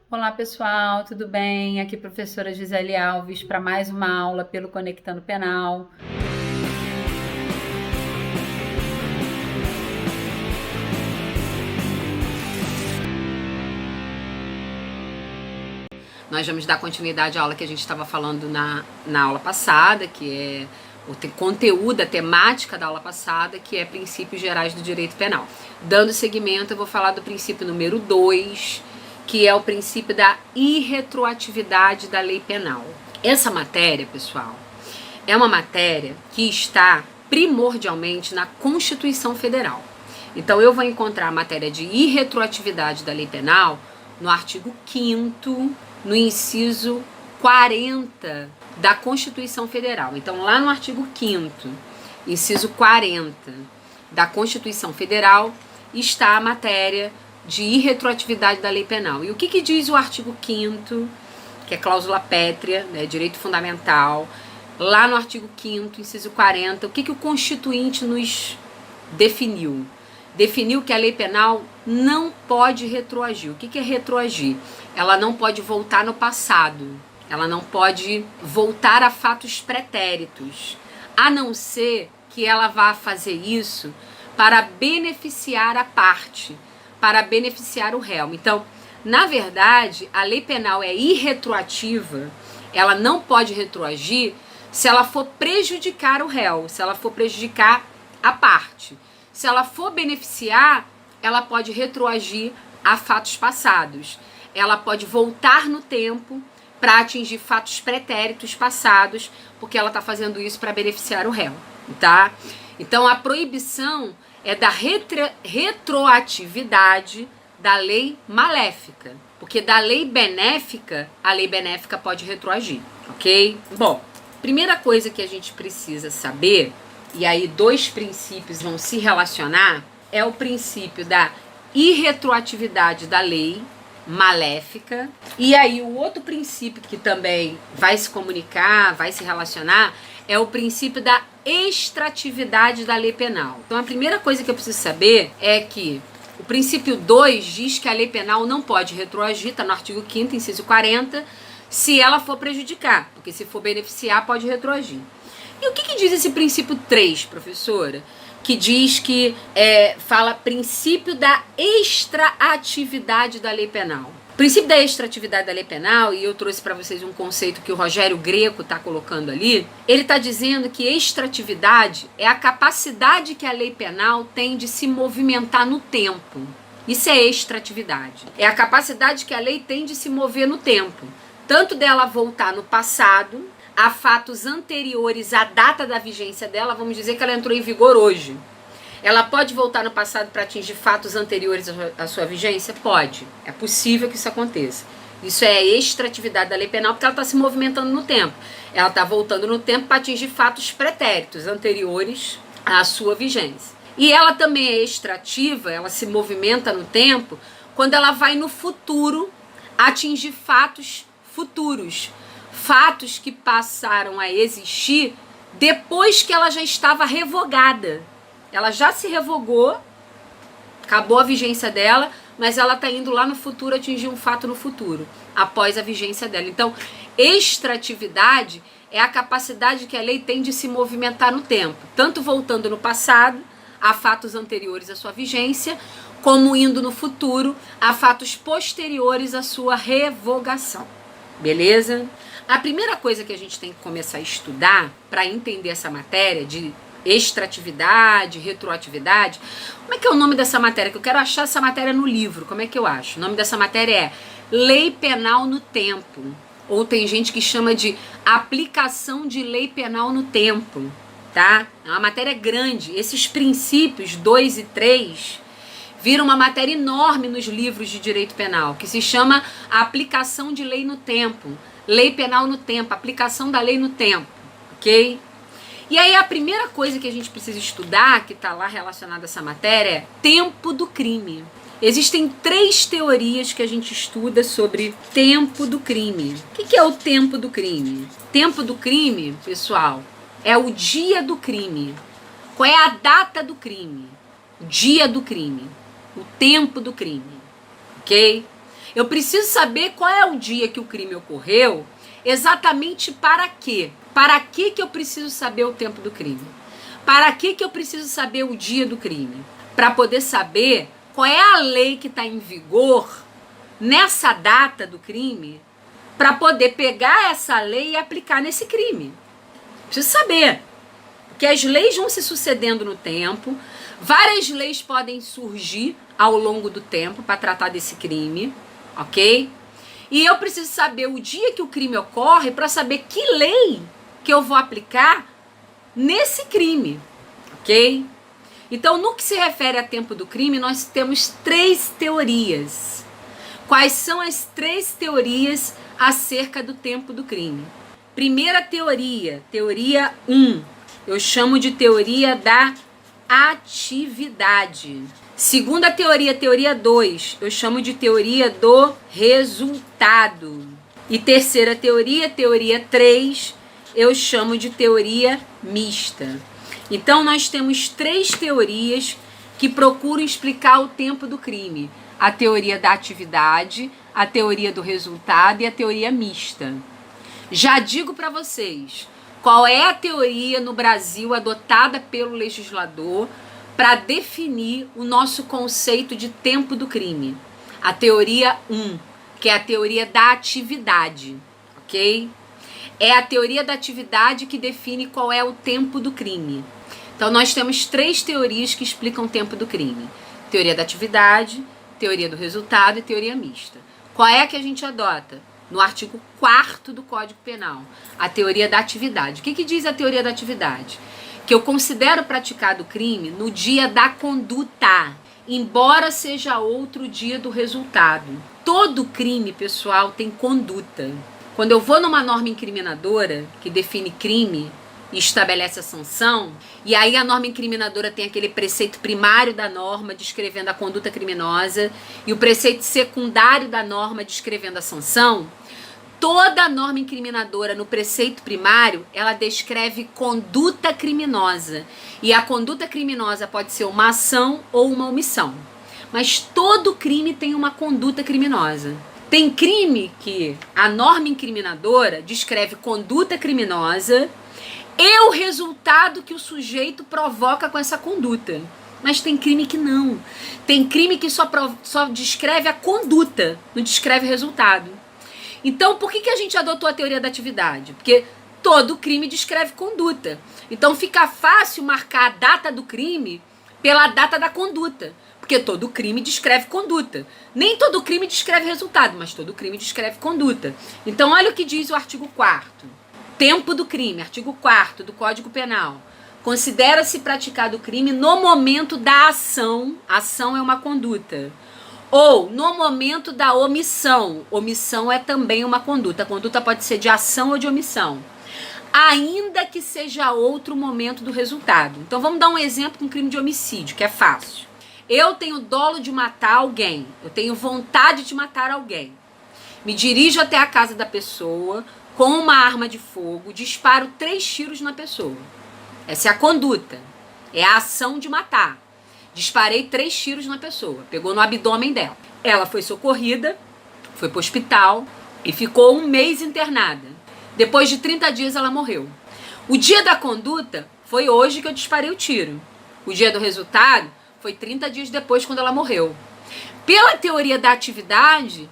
Olá pessoal, tudo bem? Aqui professora Gisele Alves para mais uma aula pelo Conectando Penal. Nós vamos dar continuidade à aula que a gente estava falando na aula passada, que é o conteúdo, a temática da aula passada, que é princípios gerais do direito penal. Dando seguimento, eu vou falar do princípio número 2, que é o princípio da irretroatividade da lei penal. Essa matéria, pessoal, é uma matéria que está primordialmente na Constituição Federal. Então, eu vou encontrar a matéria de irretroatividade da lei penal no artigo 5º, no inciso 40 da Constituição Federal. Então, lá no artigo 5º, inciso 40 da Constituição Federal, está a matéria de irretroatividade da lei penal. E o que diz o artigo 5º, que é cláusula pétrea, né, direito fundamental, lá no artigo 5º, inciso 40, o que o Constituinte nos definiu? Definiu que a lei penal não pode retroagir. O que é retroagir? Ela não pode voltar no passado. Ela não pode voltar a fatos pretéritos, a não ser que ela vá fazer isso para beneficiar a parte, para beneficiar o réu. Então, na verdade, a lei penal é irretroativa, ela não pode retroagir se ela for prejudicar o réu, se ela for prejudicar a parte. Se ela for beneficiar, ela pode retroagir a fatos passados. Ela pode voltar no tempo para atingir fatos pretéritos passados, porque ela está fazendo isso para beneficiar o réu, tá? Então, a proibição é da retroatividade da lei maléfica, porque da lei benéfica, a lei benéfica pode retroagir, ok? Bom, primeira coisa que a gente precisa saber, e aí dois princípios vão se relacionar, é o princípio da irretroatividade da lei maléfica, e aí o outro princípio que também vai se comunicar, vai se relacionar, é o princípio da extratividade da lei penal. Então a primeira coisa que eu preciso saber é que o princípio 2 diz que a lei penal não pode retroagir, está no artigo 5º, inciso 40, se ela for prejudicar, porque se for beneficiar, pode retroagir. E o que diz esse princípio 3, professora? Que diz que fala princípio da extraatividade da lei penal. O princípio da extraatividade da lei penal, e eu trouxe para vocês um conceito que o Rogério Greco está colocando ali, ele está dizendo que extratividade é a capacidade que a lei penal tem de se movimentar no tempo. Isso é extratividade. É a capacidade que a lei tem de se mover no tempo. Tanto dela voltar no passado, a fatos anteriores à data da vigência dela, vamos dizer que ela entrou em vigor hoje. Ela pode voltar no passado para atingir fatos anteriores à sua vigência? Pode. É possível que isso aconteça. Isso é extratividade da lei penal porque ela está se movimentando no tempo. Ela está voltando no tempo para atingir fatos pretéritos anteriores à sua vigência. E ela também é extrativa, ela se movimenta no tempo quando ela vai no futuro atingir fatos futuros. Fatos que passaram a existir depois que ela já estava revogada. Ela já se revogou, acabou a vigência dela, mas ela está indo lá no futuro atingir um fato no futuro, após a vigência dela. Então, extratividade é a capacidade que a lei tem de se movimentar no tempo, tanto voltando no passado, a fatos anteriores à sua vigência, como indo no futuro, a fatos posteriores à sua revogação. Beleza? A primeira coisa que a gente tem que começar a estudar para entender essa matéria de extratividade, retroatividade, como é que é o nome dessa matéria? Que eu quero achar essa matéria no livro, como é que eu acho? O nome dessa matéria é Lei Penal no Tempo, ou tem gente que chama de Aplicação de Lei Penal no Tempo, tá? É uma matéria grande, esses princípios 2 e 3 viram uma matéria enorme nos livros de direito penal, que se chama Aplicação de Lei no Tempo, Lei Penal no Tempo, aplicação da lei no tempo, ok? E aí a primeira coisa que a gente precisa estudar, que está lá relacionada a essa matéria, é tempo do crime. Existem 3 teorias que a gente estuda sobre tempo do crime. O que é o tempo do crime? Tempo do crime, pessoal, é o dia do crime. Qual é a data do crime? O dia do crime. O tempo do crime, ok? Eu preciso saber qual é o dia que o crime ocorreu, exatamente para quê? Para que eu preciso saber o tempo do crime? Para que eu preciso saber o dia do crime? Para poder saber qual é a lei que está em vigor nessa data do crime, para poder pegar essa lei e aplicar nesse crime. Preciso saber. Porque as leis vão se sucedendo no tempo, várias leis podem surgir ao longo do tempo para tratar desse crime, ok? E eu preciso saber o dia que o crime ocorre para saber que lei que eu vou aplicar nesse crime, ok? Então, no que se refere a tempo do crime, nós temos 3 teorias. Quais são as 3 teorias acerca do tempo do crime? Primeira teoria, teoria 1, eu chamo de teoria da atividade. Segunda teoria, teoria 2, eu chamo de teoria do resultado. E terceira teoria, teoria 3, eu chamo de teoria mista. Então, nós temos 3 teorias que procuram explicar o tempo do crime. A teoria da atividade, a teoria do resultado e a teoria mista. Já digo para vocês, qual é a teoria no Brasil adotada pelo legislador para definir o nosso conceito de tempo do crime? A teoria 1, que é a teoria da atividade, ok? É a teoria da atividade que define qual é o tempo do crime. Então, nós temos 3 teorias que explicam o tempo do crime. Teoria da atividade, teoria do resultado e teoria mista. Qual é a que a gente adota? No artigo 4º do Código Penal, a teoria da atividade. O que diz a teoria da atividade? Que eu considero praticado o crime no dia da conduta, embora seja outro dia do resultado. Todo crime, pessoal, tem conduta. Quando eu vou numa norma incriminadora, que define crime e estabelece a sanção, e aí a norma incriminadora tem aquele preceito primário da norma descrevendo a conduta criminosa e o preceito secundário da norma descrevendo a sanção, toda a norma incriminadora no preceito primário, ela descreve conduta criminosa. E a conduta criminosa pode ser uma ação ou uma omissão. Mas todo crime tem uma conduta criminosa. Tem crime que a norma incriminadora descreve conduta criminosa e o resultado que o sujeito provoca com essa conduta. Mas tem crime que não. Tem crime que só descreve a conduta, não descreve o resultado. Então, por que a gente adotou a teoria da atividade? Porque todo crime descreve conduta. Então, fica fácil marcar a data do crime pela data da conduta. Porque todo crime descreve conduta. Nem todo crime descreve resultado, mas todo crime descreve conduta. Então, olha o que diz o artigo 4º. Tempo do crime, artigo 4º do Código Penal. Considera-se praticado o crime no momento da ação. Ação é uma conduta. Ou no momento da omissão. Omissão é também uma conduta. A conduta pode ser de ação ou de omissão. Ainda que seja outro momento do resultado. Então vamos dar um exemplo com um crime de homicídio, que é fácil. Eu tenho dolo de matar alguém. Eu tenho vontade de matar alguém. Me dirijo até a casa da pessoa com uma arma de fogo, disparo 3 tiros na pessoa. Essa é a conduta. É a ação de matar. Disparei 3 tiros na pessoa. Pegou no abdômen dela. Ela foi socorrida, foi para o hospital e ficou 1 mês internada. Depois de 30 dias ela morreu. O dia da conduta foi hoje que eu disparei o tiro. O dia do resultado foi 30 dias depois, quando ela morreu. Pela teoria da atividade,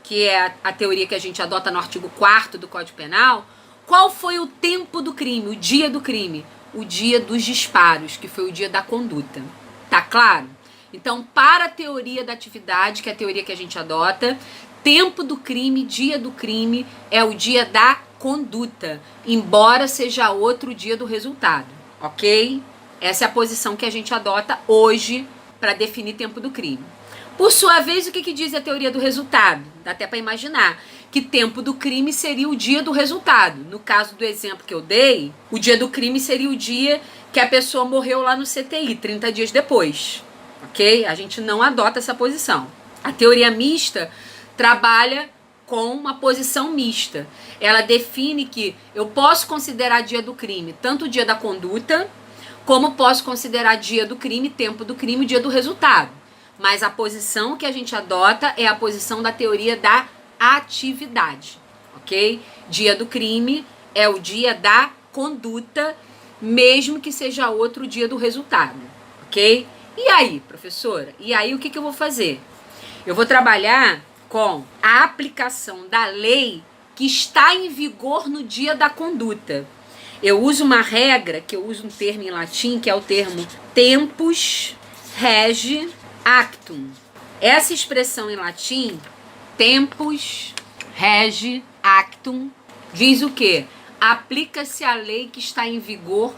que é a teoria que a gente adota no artigo 4º do Código Penal, qual foi o tempo do crime, o dia do crime? O dia dos disparos, que foi o dia da conduta. Tá claro? Então, para a teoria da atividade, que é a teoria que a gente adota, tempo do crime, dia do crime, é o dia da conduta, embora seja outro dia do resultado, ok? Essa é a posição que a gente adota hoje para definir tempo do crime. Por sua vez, o que diz a teoria do resultado? Dá até para imaginar que tempo do crime seria o dia do resultado. No caso do exemplo que eu dei, o dia do crime seria o dia que a pessoa morreu lá no CTI, 30 dias depois, ok? A gente não adota essa posição. A teoria mista trabalha com uma posição mista. Ela define que eu posso considerar dia do crime tanto o dia da conduta, como posso considerar dia do crime, tempo do crime, dia do resultado. Mas a posição que a gente adota é a posição da teoria da atividade, ok? Dia do crime é o dia da conduta, mesmo que seja outro dia do resultado, ok? E aí, professora? E aí o que eu vou fazer? Eu vou trabalhar com a aplicação da lei que está em vigor no dia da conduta. Eu uso uma regra, que eu uso um termo em latim, que é o termo tempus rege actum. Essa expressão em latim, tempus rege actum, diz o quê? Aplica-se a lei que está em vigor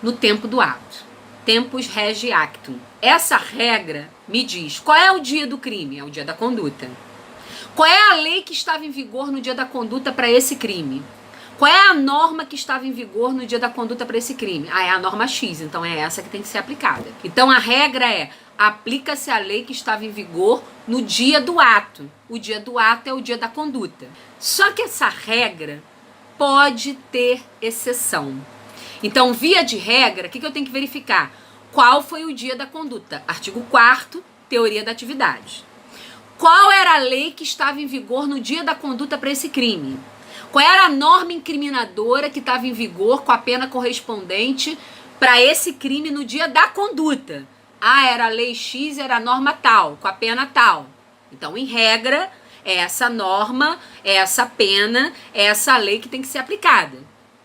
no tempo do ato. Tempus rege actum. Essa regra me diz qual é o dia do crime? É o dia da conduta. Qual é a lei que estava em vigor no dia da conduta para esse crime? Qual é a norma que estava em vigor no dia da conduta para esse crime? É a norma X, então é essa que tem que ser aplicada. Então a regra é, aplica-se a lei que estava em vigor no dia do ato. O dia do ato é o dia da conduta. Só que essa regra pode ter exceção. Então, via de regra, o que eu tenho que verificar? Qual foi o dia da conduta? Artigo 4º, teoria da atividade. Qual era a lei que estava em vigor no dia da conduta para esse crime? Qual era a norma incriminadora que estava em vigor com a pena correspondente para esse crime no dia da conduta? Era a lei X, era a norma tal, com a pena tal. Então, em regra, é essa norma, é essa pena, é essa lei que tem que ser aplicada.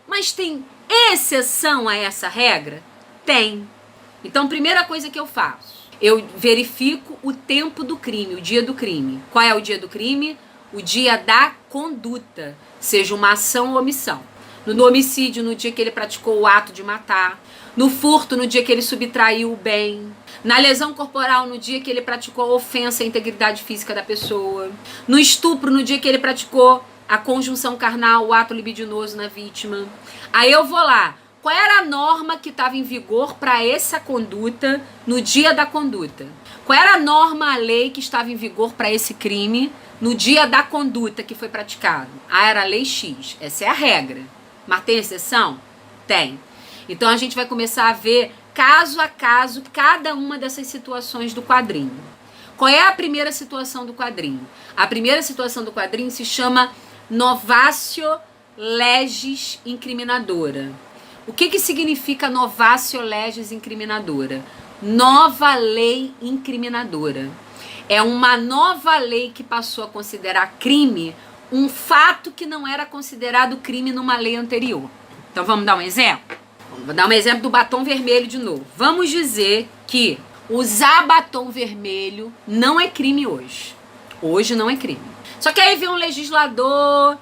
Mas tem exceção a essa regra? Tem. Então, primeira coisa que eu faço, eu verifico o tempo do crime, o dia do crime. Qual é o dia do crime? O dia da conduta, seja uma ação ou omissão. No homicídio, no dia que ele praticou o ato de matar. No furto, no dia que ele subtraiu o bem. Na lesão corporal, no dia que ele praticou a ofensa à integridade física da pessoa. No estupro, no dia que ele praticou a conjunção carnal, o ato libidinoso na vítima. Aí eu vou lá. Qual era a norma que estava em vigor para essa conduta no dia da conduta? Qual era a norma, a lei que estava em vigor para esse crime no dia da conduta que foi praticado? Era a lei X. Essa é a regra. Mas tem exceção? Tem. Então a gente vai começar a ver caso a caso cada uma dessas situações do quadrinho. Qual é a primeira situação do quadrinho? A primeira situação do quadrinho se chama novatio legis incriminadora. O que significa novatio legis incriminadora? Nova lei incriminadora. É uma nova lei que passou a considerar crime um fato que não era considerado crime numa lei anterior. Então vamos dar um exemplo? Vou dar um exemplo do batom vermelho de novo. Vamos dizer que usar batom vermelho não é crime hoje. Hoje não é crime. Só que aí vem um legislador,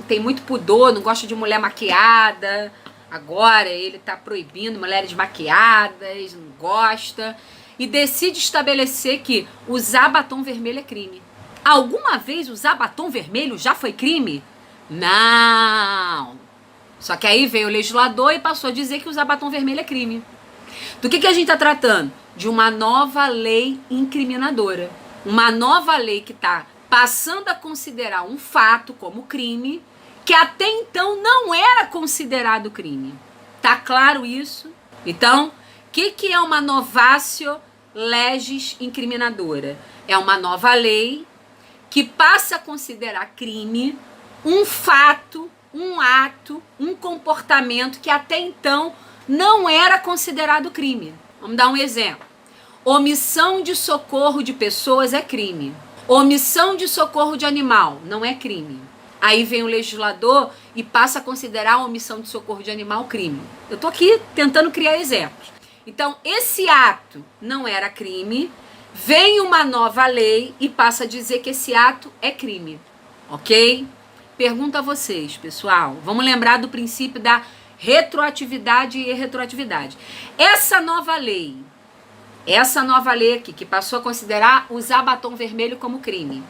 tem muito pudor, não gosta de mulher maquiada. Agora ele está proibindo mulheres maquiadas, não gosta. E decide estabelecer que usar batom vermelho é crime. Alguma vez usar batom vermelho já foi crime? Não. Só que aí veio o legislador e passou a dizer que usar batom vermelho é crime. Do que a gente está tratando? De uma nova lei incriminadora. Uma nova lei que está passando a considerar um fato como crime que até então não era considerado crime. Tá claro isso? Então, o que é uma novatio legis incriminadora? É uma nova lei que passa a considerar crime um fato, um ato, um comportamento que até então não era considerado crime. Vamos dar um exemplo. Omissão de socorro de pessoas é crime. Omissão de socorro de animal não é crime. Aí vem o legislador e passa a considerar a omissão de socorro de animal crime. Eu tô aqui tentando criar exemplos. Então, esse ato não era crime, vem uma nova lei e passa a dizer que esse ato é crime. Ok? Pergunto a vocês, pessoal. Vamos lembrar do princípio da retroatividade e irretroatividade. Essa nova lei aqui, que passou a considerar usar batom vermelho como crime,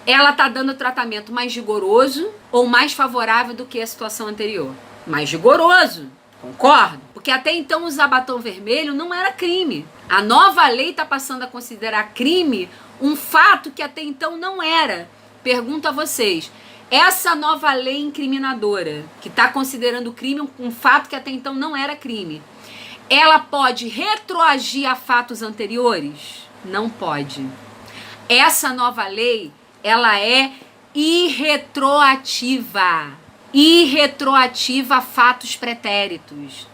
ela está dando tratamento mais rigoroso ou mais favorável do que a situação anterior? Mais rigoroso, concordo? Porque até então usar batom vermelho não era crime. A nova lei está passando a considerar crime um fato que até então não era. Pergunto a vocês, essa nova lei incriminadora, que está considerando crime um fato que até então não era crime, ela pode retroagir a fatos anteriores? Não pode. Essa nova lei, ela é irretroativa. Irretroativa a fatos pretéritos.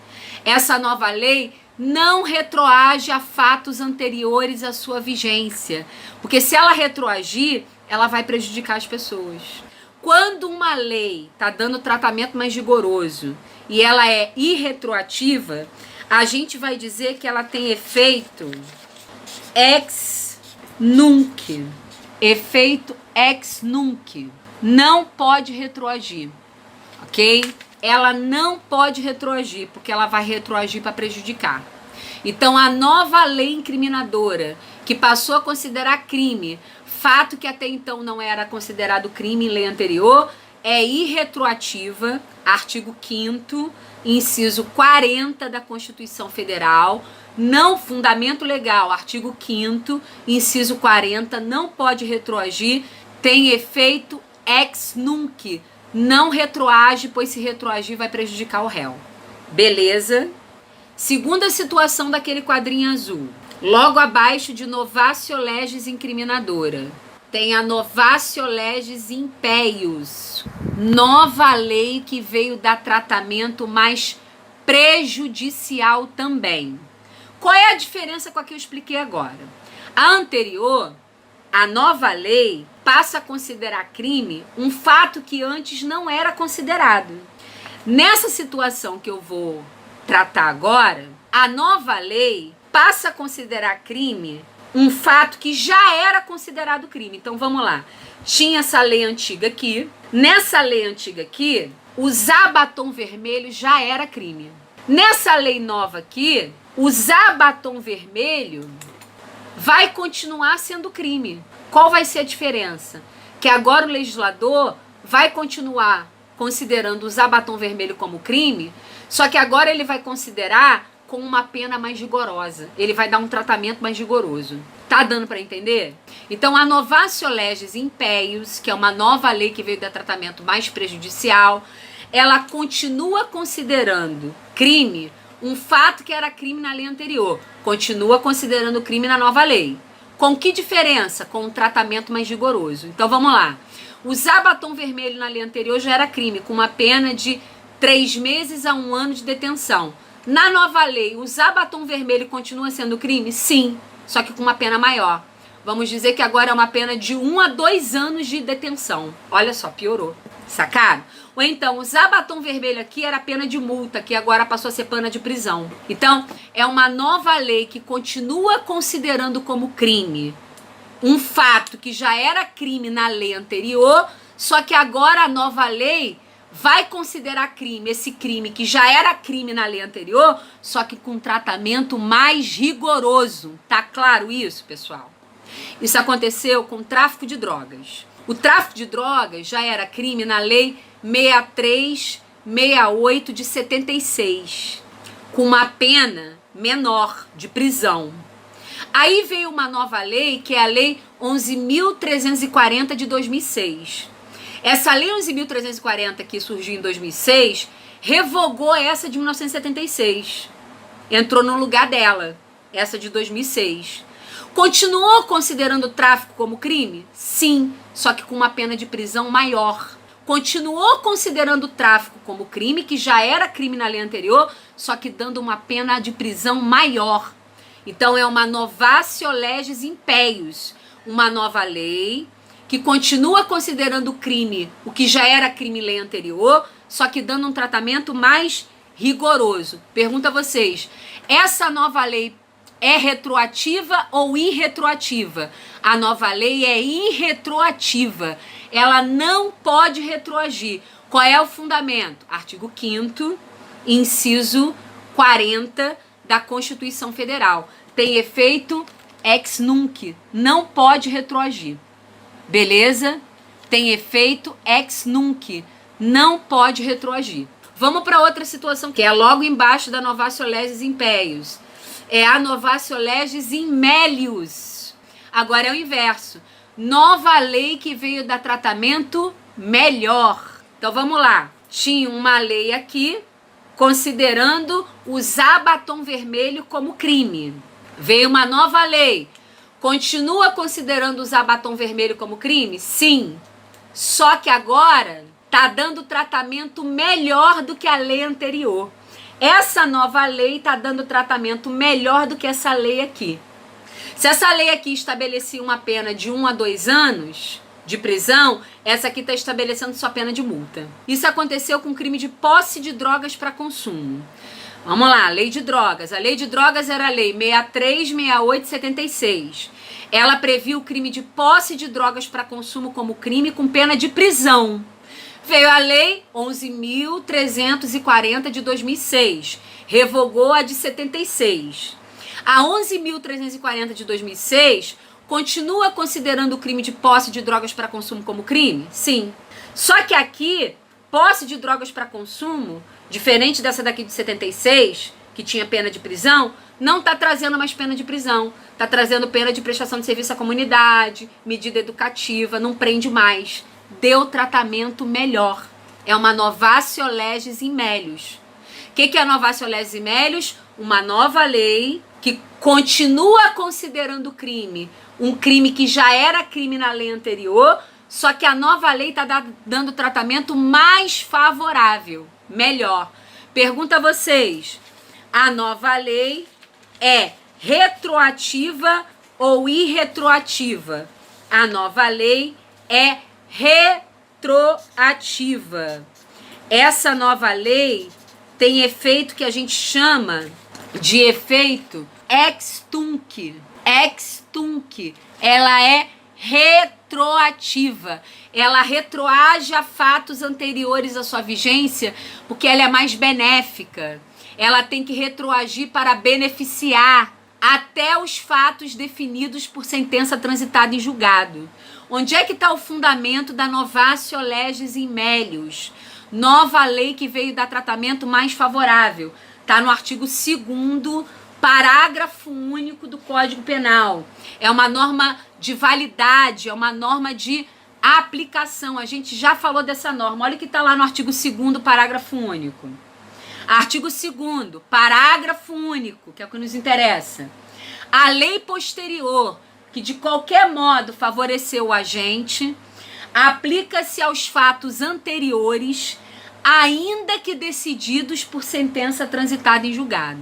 Essa nova lei não retroage a fatos anteriores à sua vigência. Porque se ela retroagir, ela vai prejudicar as pessoas. Quando uma lei está dando tratamento mais rigoroso e ela é irretroativa, a gente vai dizer que ela tem efeito ex nunc. Efeito ex nunc. Não pode retroagir, ok? Ela não pode retroagir, porque ela vai retroagir para prejudicar. Então, a nova lei incriminadora, que passou a considerar crime fato que até então não era considerado crime em lei anterior, é irretroativa, artigo 5º, inciso 40 da Constituição Federal, não fundamento legal, artigo 5º, inciso 40, não pode retroagir, tem efeito ex nunc, não retroage, pois se retroagir vai prejudicar o réu. Beleza? Segunda situação daquele quadrinho azul. Logo abaixo de novatio legis incriminadora, tem a novatio legis impeius, nova lei que veio dar tratamento mais prejudicial também. Qual é a diferença com a que eu expliquei agora? A anterior, a nova lei, passa a considerar crime um fato que antes não era considerado. Nessa situação que eu vou tratar agora, a nova lei passa a considerar crime um fato que já era considerado crime. Então vamos lá. Tinha essa lei antiga aqui. Nessa lei antiga aqui, usar batom vermelho já era crime. Nessa lei nova aqui, usar batom vermelho vai continuar sendo crime. Qual vai ser a diferença? Que agora o legislador vai continuar considerando usar batom vermelho como crime, só que agora ele vai considerar com uma pena mais rigorosa. Ele vai dar um tratamento mais rigoroso. Tá dando para entender? Então, a novatio legis impeius, que é uma nova lei que veio dar tratamento mais prejudicial, ela continua considerando crime um fato que era crime na lei anterior. Continua considerando crime na nova lei. Com que diferença? Com um tratamento mais rigoroso. Então, vamos lá. Usar batom vermelho na lei anterior já era crime, com uma pena de 3 meses a 1 ano de detenção. Na nova lei, usar batom vermelho continua sendo crime? Sim, só que com uma pena maior. Vamos dizer que agora é uma pena de 1 a 2 anos de detenção. Olha só, piorou. Sacaram? Ou então, usar batom vermelho aqui era pena de multa, que agora passou a ser pena de prisão. Então, é uma nova lei que continua considerando como crime um fato que já era crime na lei anterior, só que agora a nova lei vai considerar crime esse crime que já era crime na lei anterior, só que com tratamento mais rigoroso. Tá claro isso, pessoal? Isso aconteceu com o tráfico de drogas. O tráfico de drogas já era crime na lei 6368 de 76, com uma pena menor de prisão. Aí veio uma nova lei, que é a lei 11.340 de 2006. Essa lei 11.340 que surgiu em 2006 revogou essa de 1976. Entrou no lugar dela, essa de 2006. Continuou considerando o tráfico como crime? Sim, só que com uma pena de prisão maior. Continuou considerando o tráfico como crime, que já era crime na lei anterior, só que dando uma pena de prisão maior. Então é uma novatio legis impeius, uma nova lei que continua considerando crime o que já era crime em lei anterior, só que dando um tratamento mais rigoroso. Pergunto a vocês, essa nova lei é retroativa ou irretroativa? A nova lei é irretroativa. Ela não pode retroagir. Qual é o fundamento? Artigo 5º, inciso 40 da Constituição Federal. Tem efeito ex nunc. Não pode retroagir. Beleza? Tem efeito ex nunc. Não pode retroagir. Vamos para outra situação, que é logo embaixo da novatio legis impeius. É a novatio legis in melius. Agora é o inverso. Nova lei que veio dar tratamento melhor. Então vamos lá. Tinha uma lei aqui considerando usar batom vermelho como crime. Veio uma nova lei Continua considerando usar batom vermelho como crime? Sim. Só que agora tá dando tratamento melhor do que a lei anterior. Essa nova lei tá dando tratamento melhor do que essa lei aqui. Se essa lei aqui estabelecia uma pena de 1 a 2 anos de prisão, essa aqui está estabelecendo só pena de multa. Isso aconteceu com o crime de posse de drogas para consumo. Vamos lá, lei de drogas. A lei de drogas era a lei 63, 68 e 76. Ela previa o crime de posse de drogas para consumo como crime com pena de prisão. Veio a lei 11.340 de 2006. Revogou a de 76. A 11.340 de 2006 continua considerando o crime de posse de drogas para consumo como crime? Sim. Só que aqui, posse de drogas para consumo, diferente dessa daqui de 76, que tinha pena de prisão, não está trazendo mais pena de prisão. Está trazendo pena de prestação de serviço à comunidade, medida educativa, não prende mais. Deu tratamento melhor. É uma novatio legis in melius. O que é a novatio legis in melius? Uma nova lei que continua considerando crime um crime que já era crime na lei anterior, só que a nova lei está dando tratamento mais favorável, melhor. Pergunta a vocês, a nova lei é retroativa ou irretroativa? A nova lei é retroativa. Essa nova lei tem efeito que a gente chama de efeito ex tunc. Ex tunc. Ela é retroativa. Ela retroage a fatos anteriores à sua vigência porque ela é mais benéfica. Ela tem que retroagir para beneficiar até os fatos definidos por sentença transitada em julgado. Onde é que está o fundamento da novatio legis in melius? Nova lei que veio dar tratamento mais favorável. Está no artigo 2º, parágrafo único do Código Penal. É uma norma de validade, é uma norma de aplicação. A gente já falou dessa norma. Olha o que está lá no artigo 2º, parágrafo único. Artigo 2º, parágrafo único, que é o que nos interessa. A lei posterior, que de qualquer modo favoreceu o agente, aplica-se aos fatos anteriores, ainda que decididos por sentença transitada em julgado.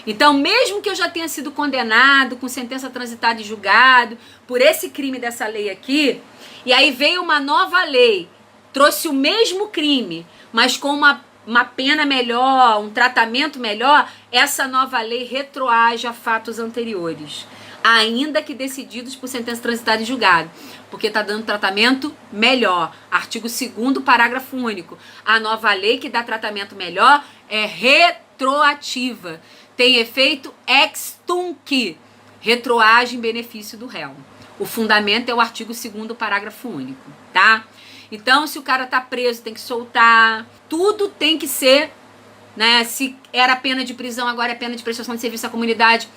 Então, mesmo que eu já tenha sido condenado com sentença transitada em julgado por esse crime dessa lei aqui, e aí veio uma nova lei, trouxe o mesmo crime, mas com uma pena melhor, um tratamento melhor, essa nova lei retroage a fatos anteriores, ainda que decididos por sentença transitada em julgado, porque está dando tratamento melhor. Artigo 2º, parágrafo único. A nova lei que dá tratamento melhor é retroativa. Tem efeito ex tunc, retroage em benefício do réu. O fundamento é o artigo 2º, parágrafo único, tá? Então, se o cara tá preso, tem que soltar. Tudo tem que ser, né? Se era pena de prisão, agora é pena de prestação de serviço à comunidade.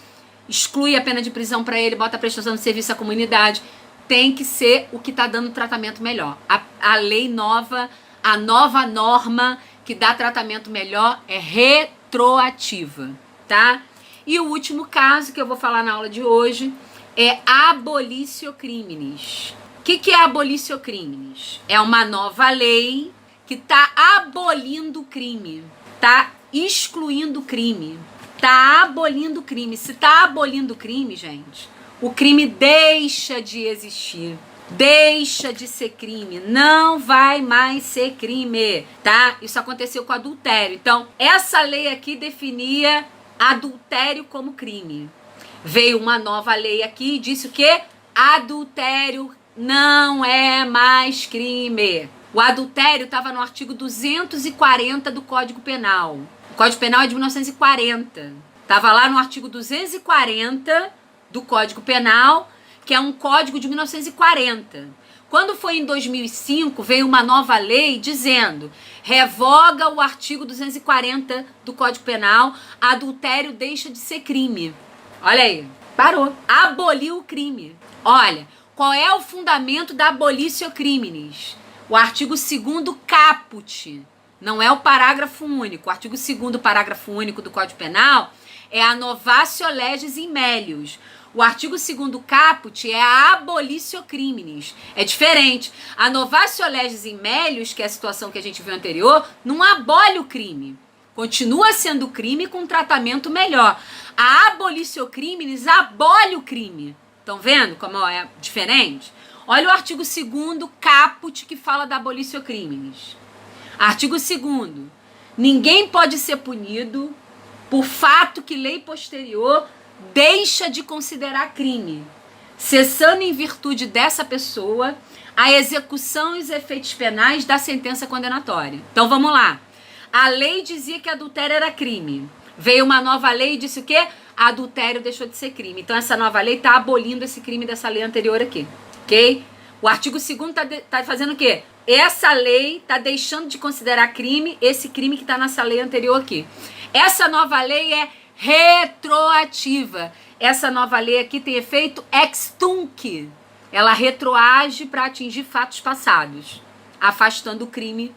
Exclui a pena de prisão para ele, bota a prestação de serviço à comunidade. Tem que ser o que tá dando tratamento melhor. A lei nova, a nova norma que dá tratamento melhor é retroativa, tá? E o último caso que eu vou falar na aula de hoje é abolicio criminis. O que é abolicio criminis? É uma nova lei que está abolindo o crime, está excluindo o crime, está abolindo o crime. Se está abolindo o crime, gente, o crime deixa de existir, deixa de ser crime, não vai mais ser crime, tá? Isso aconteceu com adultério. Então, essa lei aqui definia adultério como crime. Veio uma nova lei aqui e disse o quê? Adultério não é mais crime. O adultério estava no artigo 240 do Código Penal. O Código Penal é de 1940. Estava lá no artigo 240 do Código Penal, que é um código de 1940. Quando foi em 2005, veio uma nova lei dizendo: revoga o artigo 240 do Código Penal, adultério deixa de ser crime. Olha aí, parou. Aboliu o crime. Olha, qual é o fundamento da abolicio criminis? O artigo 2º caput, não é o parágrafo único. O artigo 2º parágrafo único do Código Penal é a novatio legis in melius. O artigo 2º caput é a abolitio criminis. É diferente. A novatio legis in melius, que é a situação que a gente viu anterior, não abole o crime. Continua sendo crime com um tratamento melhor. A abolitio criminis abole o crime. Estão vendo como é diferente? Olha o artigo 2º caput que fala da abolitio criminis. Artigo 2º. Ninguém pode ser punido por fato que lei posterior deixa de considerar crime, cessando em virtude dessa pessoa a execução e os efeitos penais da sentença condenatória. Então vamos lá. A lei dizia que adultério era crime. Veio uma nova lei e disse o quê? Adultério deixou de ser crime. Então essa nova lei está abolindo esse crime dessa lei anterior aqui, ok? O artigo 2º tá fazendo o quê? Essa lei está deixando de considerar crime esse crime que está nessa lei anterior aqui. Essa nova lei é retroativa. Essa nova lei aqui tem efeito ex tunc. Ela retroage para atingir fatos passados, afastando o crime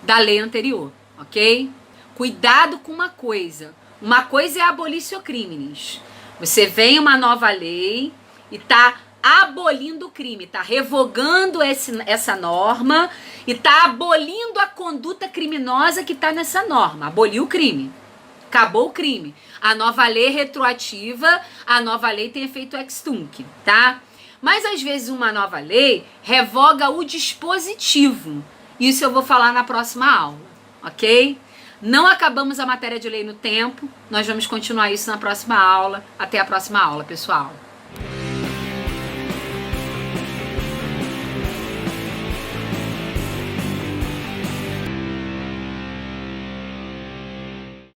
da lei anterior, ok? Cuidado com uma coisa. Uma coisa é a abolitio criminis. Você vem uma nova lei e está abolindo o crime, está revogando essa norma e está abolindo a conduta criminosa que está nessa norma. Aboliu o crime. Acabou o crime. A nova lei é retroativa, a nova lei tem efeito ex tunc, tá? Mas às vezes uma nova lei revoga o dispositivo. Isso eu vou falar na próxima aula, ok? Não acabamos a matéria de lei no tempo, nós vamos continuar isso na próxima aula. Até a próxima aula, pessoal.